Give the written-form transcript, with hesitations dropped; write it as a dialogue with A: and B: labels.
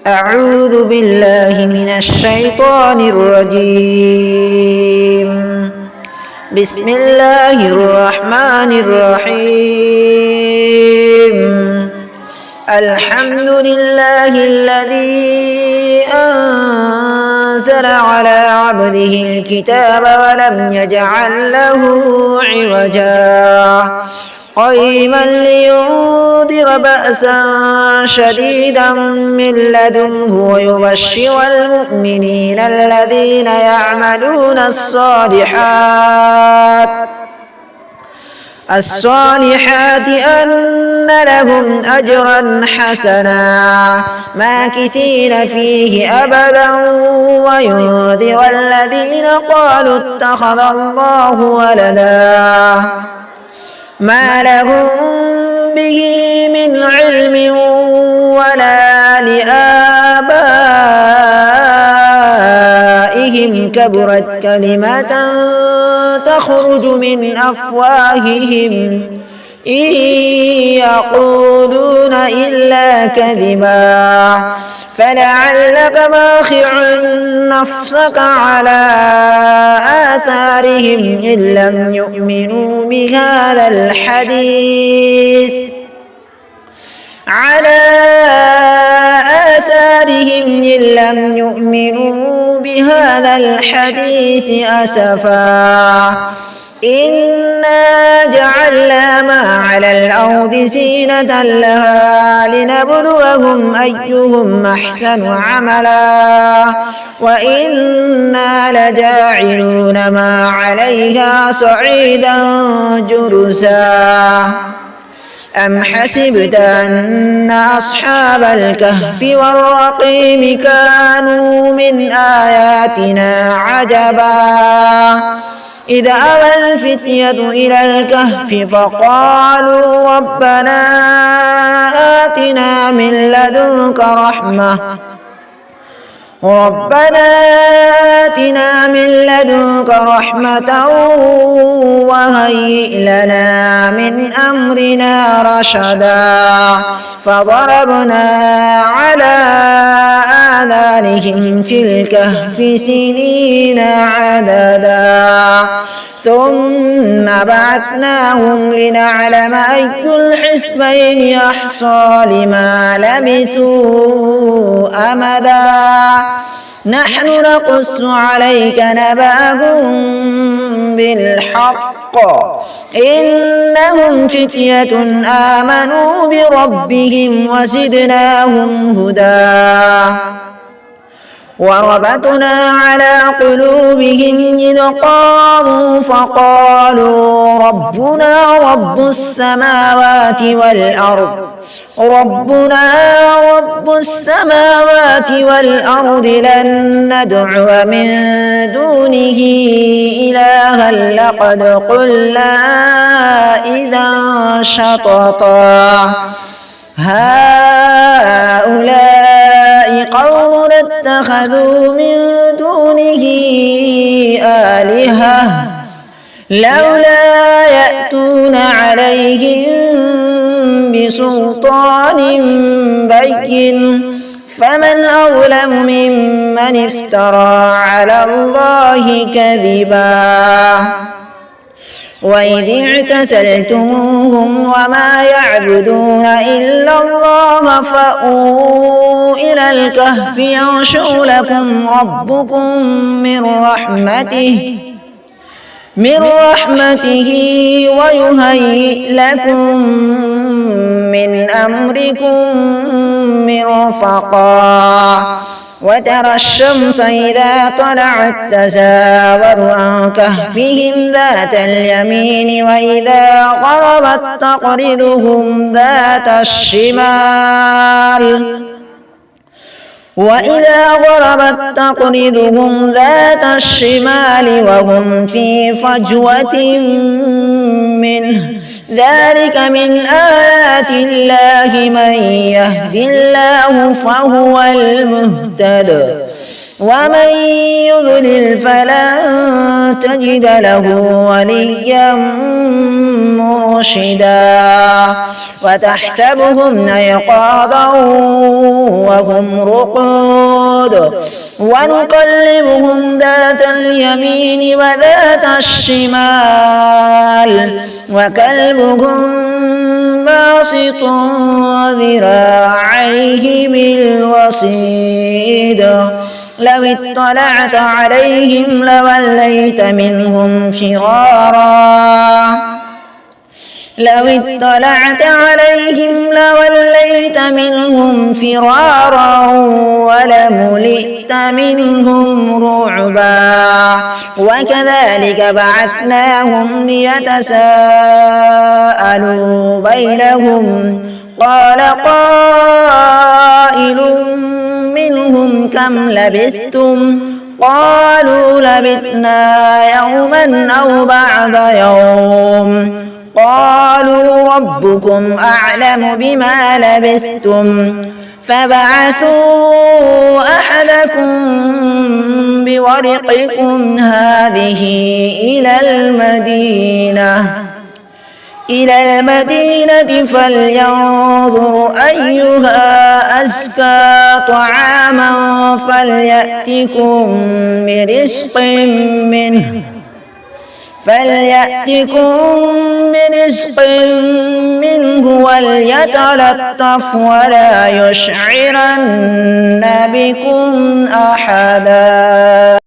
A: أعوذ بالله من الشيطان الرجيم. بسم الله الرحمن الرحيم. الحمد لله الذي أنزل على عبده الكتاب ولم يجعل له عوجا قيما لينذر بأسا شديدا من لدنه ويبشر المؤمنين الذين يعملون الصالحات أن لهم أجرا حسنا ماكثين فيه أبدا وينذر الذين قالوا اتخذ الله ولدا ما لهم به من علم ولا لآبائهم كبرت كلمة تخرج من أفواههم إن يقولون إلا كذبا فلعلك باخع نفسك على آثارهم إن لم يؤمنوا بهذا الحديث أسفا إنا جعلنا ما على الأرض زينة لها لنبلوهم أيهم أحسن عملا وإنا لجاعلون ما عليها صعيدا جرزا أم حسبت أن أصحاب الكهف والرقيم كانوا من آياتنا عجبا إذ أوى الفتية إلى الكهف فقالوا ربنا آتنا من لدنك رحمة وهيئ لنا من أمرنا رشدا فضربنا على آذانهم في الكهف سنين عددا ثم بعثناهم لنعلم أي الحزبين أحصى لما لبثوا أمدا نحن نقص عليك نبأهم بالحق إنهم فتية آمنوا بربهم وزدناهم هدى وربطنا على قلوبهم إذ قاموا فقالوا ربنا رب السماوات والأرض لن ندعو من دونه إلها لقد قلنا إذا شططا هؤلاء قوم اتخذوا من دونه آلهة لولا يأتون عليهم بسلطان بين فمن أظلم ممن افترى على الله كذبا وإذ اعتزلتموهم وما يعبدون إلا الله فأووا إلى الكهف ينشر لكم ربكم من رحمته ويهيئ لكم من أمركم مرفقا وترى الشمس إذا طلعت تزاور عن كهفهم ذات اليمين وإذا غربت تقرضهم ذات الشمال وهم في فجوة منه ذلك من آيات الله من يهد الله فهو المهتد ومن يضلل فلن تجد له وليا مرشدا وتحسبهم أيقاظا وهم رقود ونقلبهم ذات اليمين وذات الشمال وكلبهم باسط ذراعيه بالوصيد لو اطلعت عليهم لوليت منهم فرارا ولملئت منهم رعبا وكذلك بعثناهم ليتساءلوا بينهم قال قائل منهم كم لبثتم قالوا لبثنا يوما أو بعض يوم قالوا ربكم أعلم بما لبثتم فبعثوا أحدكم بورقكم هذه إلى المدينة فلينظر أيها أزكى طعاما فليأتكم برزق منه وليتلطف ولا يشعرن بكم أحدا.